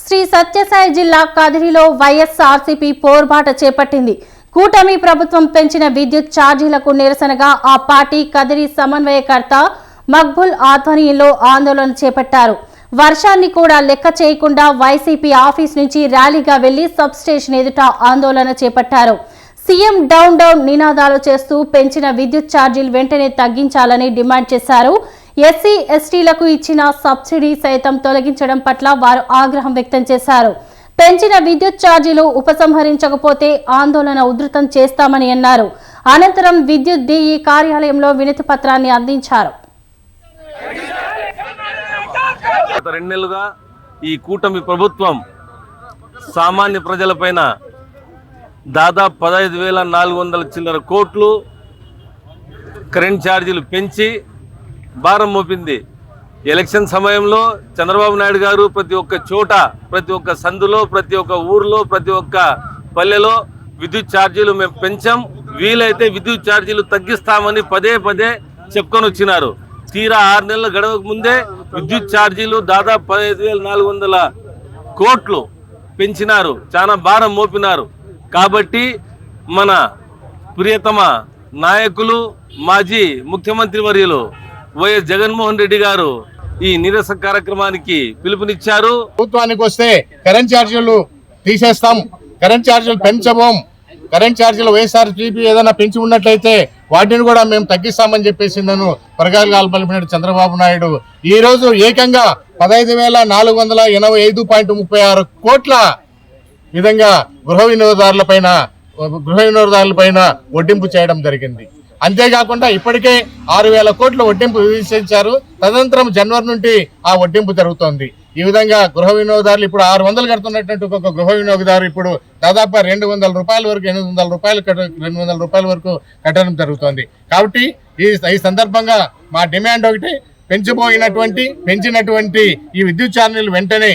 శ్రీ సత్యసాయి జిల్లా కదిరిలో వైఎస్ఆర్సీపీ పోర్బాట చేపట్టింది. కూటమి ప్రభుత్వం పెంచిన విద్యుత్ ఛార్జీలకు నిరసనగా ఆ పార్టీ కదిరి సమన్వయకర్త మక్బుల్ ఆధ్వర్యంలో ఆందోళన చేపట్టారు. వర్షాన్ని కూడా లెక్క చేయకుండా వైసీపీ ఆఫీస్ నుంచి ర్యాలీగా వెళ్లి సబ్ స్టేషన్ ఎదుట ఆందోళన చేపట్టారు. సీఎం డౌన్ డౌన్ నినాదాలు చేస్తూ పెంచిన విద్యుత్ ఛార్జీలు వెంటనే తగ్గించాలని డిమాండ్ చేశారు. ఎస్సీ ఎస్టీలకు ఇచ్చిన సబ్సిడీ సైతం తొలగించడం పట్ల వారు ఆగ్రహం వ్యక్తం చేశారు. పెంచిన విద్యుత్ ఛార్జీలు ఉపసంహరించకపోతే ఆందోళన ఉధృతం చేస్తామని అన్నారు. అనంతరం విద్యుత్ డీఈ కార్యాలయంలో వినతి పత్రాన్ని అందించారు. గత 2 నెలలుగా ఈ కూటమి ప్రభుత్వం సామాన్య ప్రజలపైన దాదాపు 15,400 చిల్లర కోట్లు కరెంట్ ఛార్జీలు పెంచి భారం మోపింది. ఎలక్షన్ సమయంలో చంద్రబాబు నాయుడు గారు ప్రతి ఒక్క చోట, ప్రతి ఒక్క సందులో, ప్రతి ఒక్క ఊర్లో, ప్రతి ఒక్క పల్లెలో విద్యుత్ ఛార్జీలు మేము పెంచాం, వీలైతే విద్యుత్ ఛార్జీలు తగ్గిస్తామని పదే పదే చెప్పుకొని వచ్చినారు. తీరా 6 నెలలు గడవక ముందే విద్యుత్ ఛార్జీలు దాదాపు 15,400 కోట్లు పెంచినారు, చాలా భారం మోపినారు. కాబట్టి మన ప్రియతమ నాయకులు మాజీ ముఖ్యమంత్రి వర్యులు వైఎస్ జగన్మోహన్ రెడ్డి గారు ఈ నిరసన కార్యక్రమానికి పిలుపునిచ్చారు. ప్రభుత్వానికి వస్తే కరెంట్ ఛార్జీలు తీసేస్తాం, కరెంట్ ఛార్జీలు పెంచబోం, కరెంట్ ఛార్జీలు వైఎస్ఆర్సీపీ ఏదైనా పెంచి ఉన్నట్లయితే వాటిని కూడా మేము తగ్గిస్తామని చెప్పేసి నన్ను ప్రగాలు పలిపినాడు చంద్రబాబు నాయుడు. ఈ రోజు ఏకంగా 15,485.36 కోట్ల విధంగా గృహ వినియోగదారులపైన వడ్డింపు చేయడం జరిగింది. అంతేకాకుండా ఇప్పటికే 6,000 కోట్ల వడ్డింపు విధించారు. తదనంతరం జనవరి నుండి ఆ వడ్డింపు జరుగుతోంది. ఈ విధంగా గృహ వినియోగదారులు ఇప్పుడు 600 కడుతున్నట్టు ఒక గృహ వినియోగదారు ఇప్పుడు దాదాపు 200 రూపాయల వరకు 800 రూపాయలు 200 రూపాయల వరకు కట్టడం జరుగుతోంది. కాబట్టి ఈ సందర్భంగా మా డిమాండ్ ఒకటి, పెంచినటువంటి ఈ విద్యుత్ ఛార్జీలు వెంటనే